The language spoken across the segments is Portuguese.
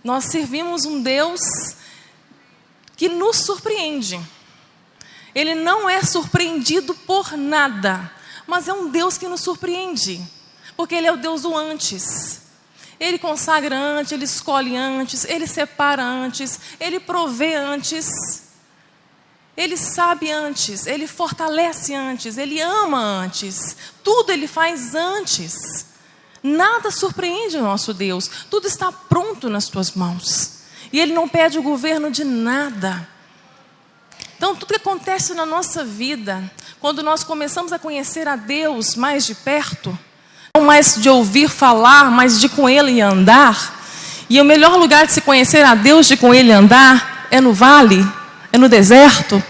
Nós servimos um Deus que nos surpreende. Ele não é surpreendido por nada, mas é um Deus que nos surpreende, porque Ele é o Deus do antes. Ele consagra antes, Ele escolhe antes, Ele separa antes, Ele provê antes, Ele sabe antes, Ele fortalece antes, Ele ama antes, tudo Ele faz antes. Nada surpreende o nosso Deus, tudo está pronto nas tuas mãos. E Ele não pede o governo de nada. Então, tudo que acontece na nossa vida, quando nós começamos a conhecer a Deus mais de perto, não mais de ouvir falar, mas de com Ele andar. E o melhor lugar de se conhecer a Deus, de com Ele andar, é no vale, é no deserto.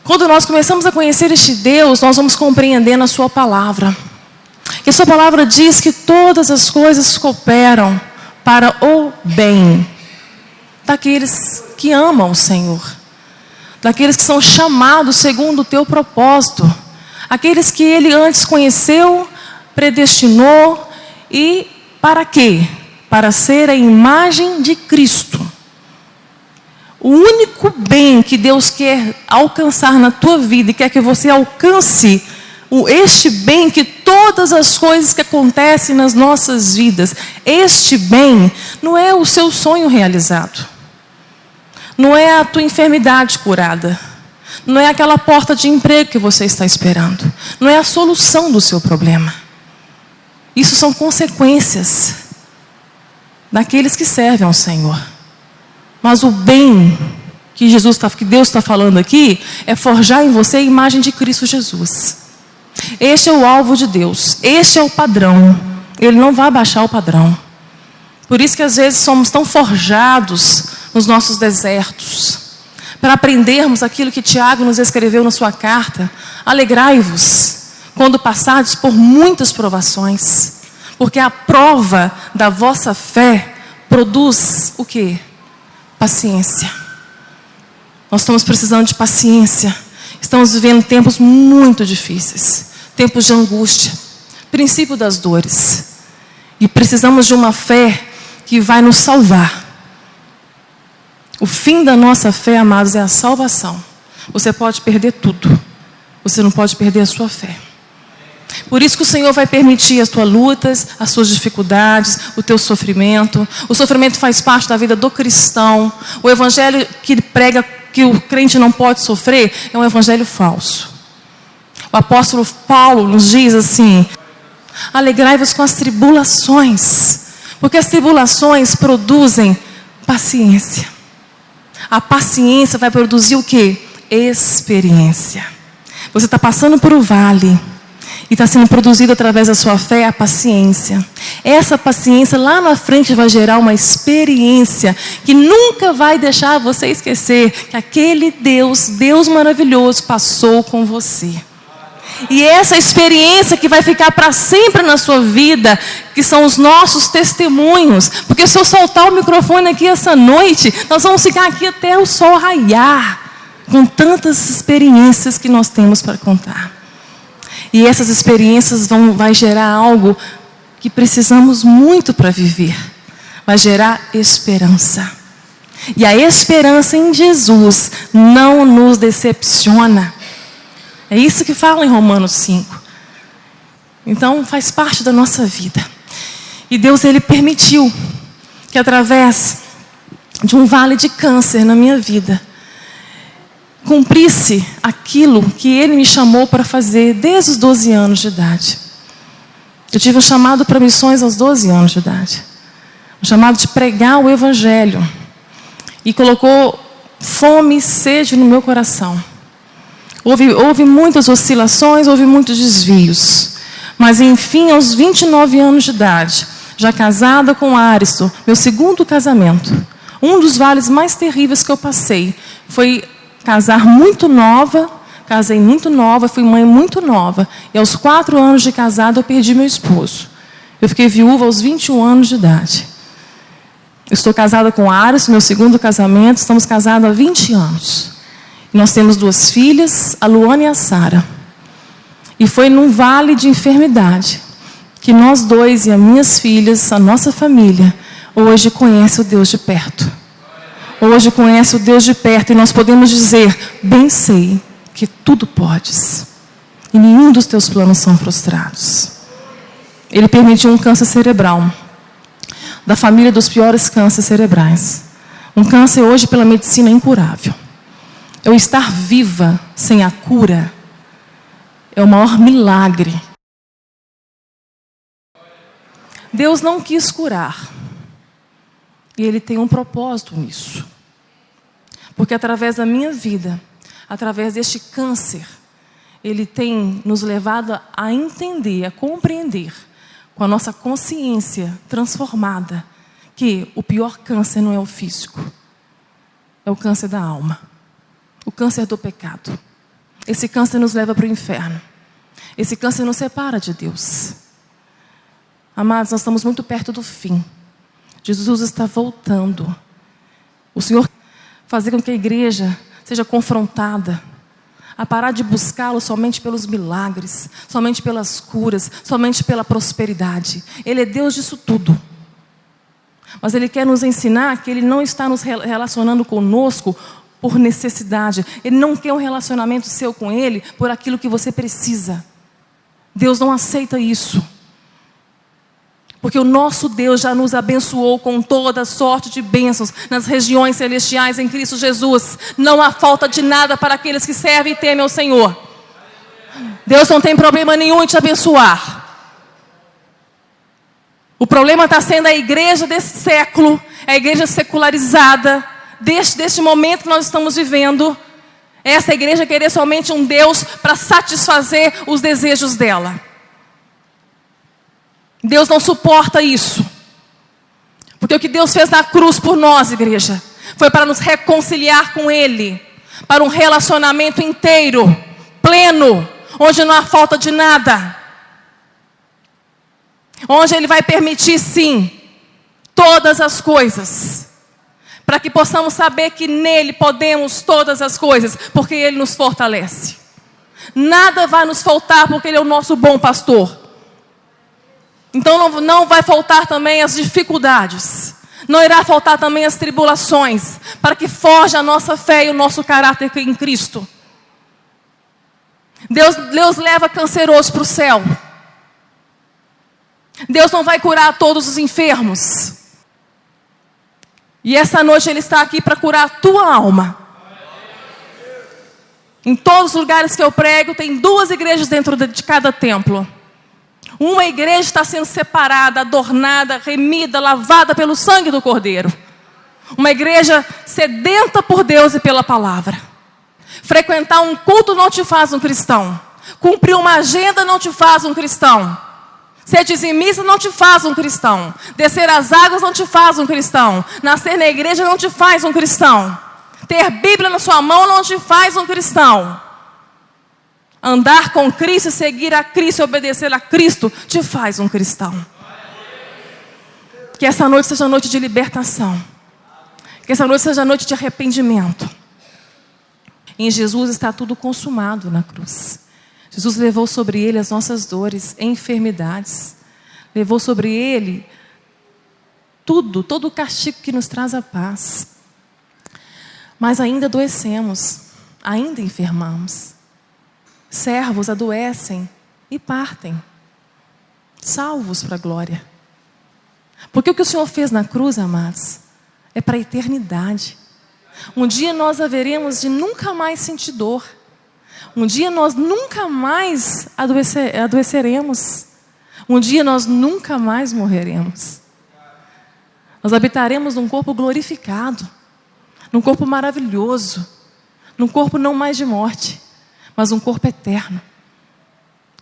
Quando nós começamos a conhecer este Deus, nós vamos compreendendo a sua palavra. Que a sua palavra diz que todas as coisas cooperam para o bem daqueles que amam o Senhor, daqueles que são chamados segundo o teu propósito, aqueles que Ele antes conheceu, predestinou, e para quê? Para ser a imagem de Cristo. O único bem que Deus quer alcançar na tua vida e quer que você alcance este bem, que todas as coisas que acontecem nas nossas vidas, este bem não é o seu sonho realizado, não é a tua enfermidade curada, não é aquela porta de emprego que você está esperando, não é a solução do seu problema. Isso são consequências daqueles que servem ao Senhor. Mas o bem que Deus está falando aqui é forjar em você a imagem de Cristo Jesus. Este é o alvo de Deus, este é o padrão. Ele não vai baixar o padrão. Por isso que às vezes somos tão forjados nos nossos desertos, para aprendermos aquilo que Tiago nos escreveu na sua carta. Alegrai-vos quando passardes por muitas provações, porque a prova da vossa fé produz o quê? Paciência. Nós estamos precisando de paciência. Estamos vivendo tempos muito difíceis, tempos de angústia, princípio das dores. E precisamos de uma fé que vai nos salvar. O fim da nossa fé, amados, é a salvação. Você pode perder tudo, você não pode perder a sua fé. Por isso que o Senhor vai permitir as tuas lutas, as suas dificuldades, o teu sofrimento. O sofrimento faz parte da vida do cristão. O evangelho que prega que o crente não pode sofrer é um evangelho falso. O apóstolo Paulo nos diz assim: alegrai-vos com as tribulações, porque as tribulações produzem paciência. A paciência vai produzir o quê? Experiência. Você está passando por um vale e está sendo produzido através da sua fé a paciência. Essa paciência lá na frente vai gerar uma experiência que nunca vai deixar você esquecer que aquele Deus maravilhoso passou com você. E essa experiência que vai ficar para sempre na sua vida, que são os nossos testemunhos. Porque se eu soltar o microfone aqui essa noite, nós vamos ficar aqui até o sol raiar, com tantas experiências que nós temos para contar. E essas experiências vai gerar algo que precisamos muito para viver. Vai gerar esperança. E a esperança em Jesus não nos decepciona. É isso que fala em Romanos 5. Então faz parte da nossa vida. E Deus, Ele permitiu que através de um vale de câncer na minha vida, cumprisse aquilo que Ele me chamou para fazer desde os 12 anos de idade. Eu tive um chamado para missões aos 12 anos de idade. Um chamado de pregar o Evangelho. E colocou fome e sede no meu coração. Houve muitas oscilações, houve muitos desvios. Mas enfim, aos 29 anos de idade, já casada com Aristo, meu segundo casamento, um dos vales mais terríveis que eu passei foi casar muito nova, casei muito nova, fui mãe muito nova. E aos 4 anos de casada eu perdi meu esposo. Eu fiquei viúva aos 21 anos de idade. Eu estou casada com Aristo, meu segundo casamento, estamos casados há 20 anos. Nós temos 2 filhas, a Luana e a Sara. E foi num vale de enfermidade que nós dois e as minhas filhas, a nossa família, hoje conhece o Deus de perto. Hoje conhece o Deus de perto e nós podemos dizer: bem sei que tudo podes e nenhum dos teus planos são frustrados. Ele permitiu um câncer cerebral, da família dos piores cânceres cerebrais. Um câncer hoje pela medicina incurável. Eu estar viva sem a cura é o maior milagre. Deus não quis curar. E Ele tem um propósito nisso. Porque através da minha vida, através deste câncer, Ele tem nos levado a entender, a compreender, com a nossa consciência transformada, que o pior câncer não é o físico, é o câncer da alma, o câncer do pecado. Esse câncer nos leva para o inferno. Esse câncer nos separa de Deus. Amados, nós estamos muito perto do fim. Jesus está voltando. O Senhor fazer com que a igreja seja confrontada a parar de buscá-lo somente pelos milagres, somente pelas curas, somente pela prosperidade. Ele é Deus disso tudo. Mas Ele quer nos ensinar que Ele não está nos relacionando conosco por necessidade. Ele não quer um relacionamento seu com Ele por aquilo que você precisa. Deus não aceita isso. Porque o nosso Deus já nos abençoou com toda sorte de bênçãos nas regiões celestiais em Cristo Jesus. Não há falta de nada para aqueles que servem e temem ao Senhor. Deus não tem problema nenhum em te abençoar. O problema está sendo a igreja desse século, a igreja secularizada, deste momento que nós estamos vivendo. Essa igreja querer somente um Deus para satisfazer os desejos dela. Deus não suporta isso. Porque o que Deus fez na cruz por nós, igreja, foi para nos reconciliar com Ele, para um relacionamento inteiro, pleno, onde não há falta de nada. Onde Ele vai permitir, sim, todas as coisas, para que possamos saber que nele podemos todas as coisas, porque Ele nos fortalece. Nada vai nos faltar, porque Ele é o nosso bom pastor. Então não vai faltar também as dificuldades. Não irá faltar também as tribulações, para que forje a nossa fé e o nosso caráter em Cristo. Deus leva canceroso para o céu. Deus não vai curar todos os enfermos. E essa noite Ele está aqui para curar a tua alma. Em todos os lugares que eu prego, tem 2 igrejas dentro de cada templo. Uma igreja está sendo separada, adornada, remida, lavada pelo sangue do Cordeiro. Uma igreja sedenta por Deus e pela palavra. Frequentar um culto não te faz um cristão. Cumprir uma agenda não te faz um cristão. Ser dizimista não te faz um cristão. Descer as águas não te faz um cristão. Nascer na igreja não te faz um cristão. Ter Bíblia na sua mão não te faz um cristão. Andar com Cristo, seguir a Cristo e obedecer a Cristo te faz um cristão. Que essa noite seja noite de libertação. Que essa noite seja noite de arrependimento. Em Jesus está tudo consumado na cruz. Jesus levou sobre Ele as nossas dores, enfermidades. Levou sobre Ele tudo, todo o castigo que nos traz a paz. Mas ainda adoecemos, ainda enfermamos. Servos adoecem e partem, salvos para a glória. Porque o que o Senhor fez na cruz, amados, é para a eternidade. Um dia nós haveremos de nunca mais sentir dor. Um dia nós nunca mais adoeceremos. Um dia nós nunca mais morreremos. Nós habitaremos num corpo glorificado, num corpo maravilhoso, num corpo não mais de morte, mas um corpo eterno.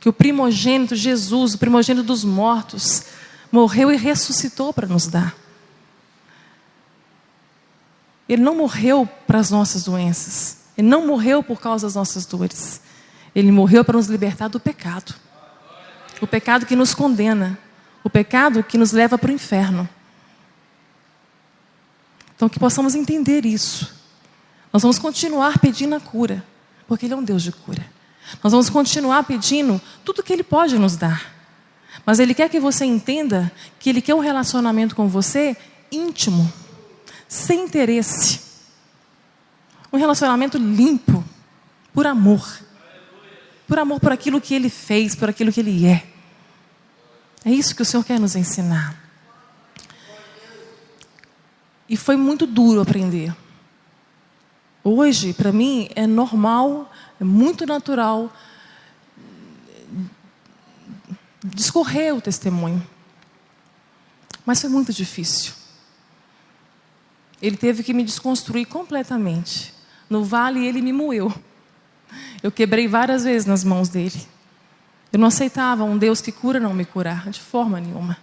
Que o primogênito Jesus, o primogênito dos mortos, morreu e ressuscitou para nos dar. Ele não morreu para as nossas doenças. Ele não morreu por causa das nossas dores. Ele morreu para nos libertar do pecado. O pecado que nos condena. O pecado que nos leva para o inferno. Então que possamos entender isso. Nós vamos continuar pedindo a cura, porque Ele é um Deus de cura. Nós vamos continuar pedindo tudo que Ele pode nos dar. Mas Ele quer que você entenda que Ele quer um relacionamento com você íntimo, sem interesse. Um relacionamento limpo, por amor. Por amor por aquilo que Ele fez, por aquilo que Ele é. É isso que o Senhor quer nos ensinar. E foi muito duro aprender. Hoje, para mim, é normal, é muito natural discorrer o testemunho. Mas foi muito difícil. Ele teve que me desconstruir completamente. No vale, Ele me moeu. Eu quebrei várias vezes nas mãos dele. Eu não aceitava um Deus que cura não me curar, de forma nenhuma.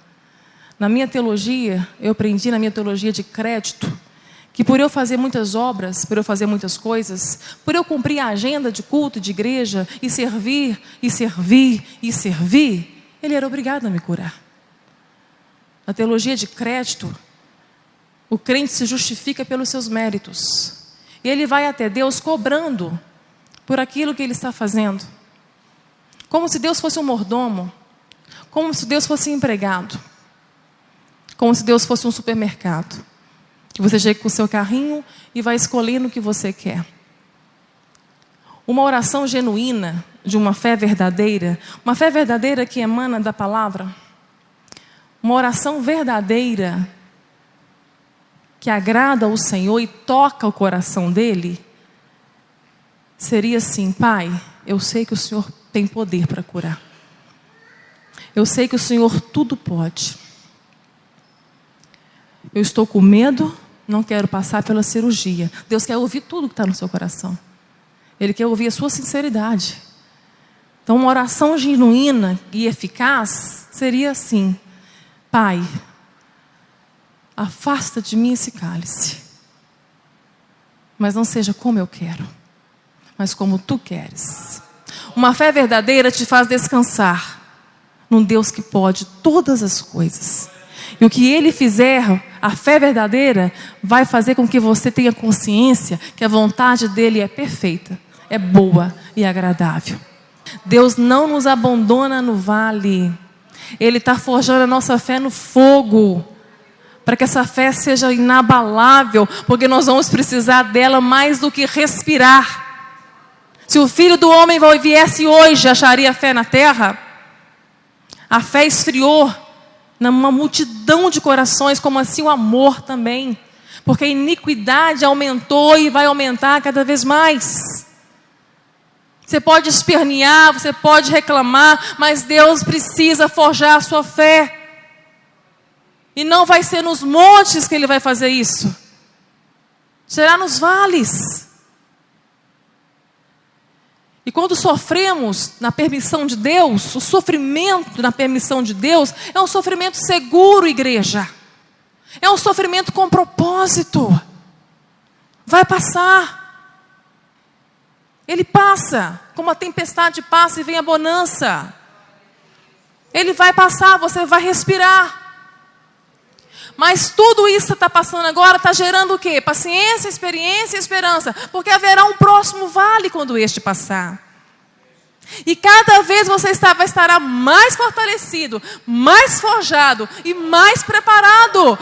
Na minha teologia, eu aprendi na minha teologia de crédito, que por eu fazer muitas obras, por eu fazer muitas coisas, por eu cumprir a agenda de culto, de igreja, e servir, e servir, e servir, Ele era obrigado a me curar. Na teologia de crédito, o crente se justifica pelos seus méritos. E ele vai até Deus cobrando por aquilo que ele está fazendo. Como se Deus fosse um mordomo. Como se Deus fosse um empregado. Como se Deus fosse um supermercado. Que você chega com o seu carrinho e vai escolhendo o que você quer. Uma oração genuína, de uma fé verdadeira. Uma fé verdadeira que emana da palavra. Uma oração verdadeira que agrada ao Senhor e toca o coração dele, seria assim: Pai, eu sei que o Senhor tem poder para curar. Eu sei que o Senhor tudo pode. Eu estou com medo, não quero passar pela cirurgia. Deus quer ouvir tudo que está no seu coração. Ele quer ouvir a sua sinceridade. Então, uma oração genuína e eficaz seria assim: Pai, afasta de mim esse cálice, mas não seja como eu quero, mas como tu queres. Uma fé verdadeira te faz descansar num Deus que pode todas as coisas. E o que Ele fizer, a fé verdadeira, vai fazer com que você tenha consciência que a vontade dEle é perfeita, é boa e agradável. Deus não nos abandona no vale. Ele está forjando a nossa fé no fogo, para que essa fé seja inabalável, porque nós vamos precisar dela mais do que respirar. Se o Filho do Homem viesse hoje, acharia fé na terra? A fé esfriou numa multidão de corações, como assim o amor também, porque a iniquidade aumentou e vai aumentar cada vez mais. Você pode espernear, você pode reclamar, mas Deus precisa forjar a sua fé. E não vai ser nos montes que Ele vai fazer isso. Será nos vales. E quando sofremos na permissão de Deus, o sofrimento na permissão de Deus é um sofrimento seguro, igreja. É um sofrimento com propósito. Vai passar. Ele passa, como a tempestade passa e vem a bonança. Ele vai passar, você vai respirar. Mas tudo isso que está passando agora está gerando o quê? Paciência, experiência e esperança. Porque haverá um próximo vale quando este passar. E cada vez você estará mais fortalecido, mais forjado e mais preparado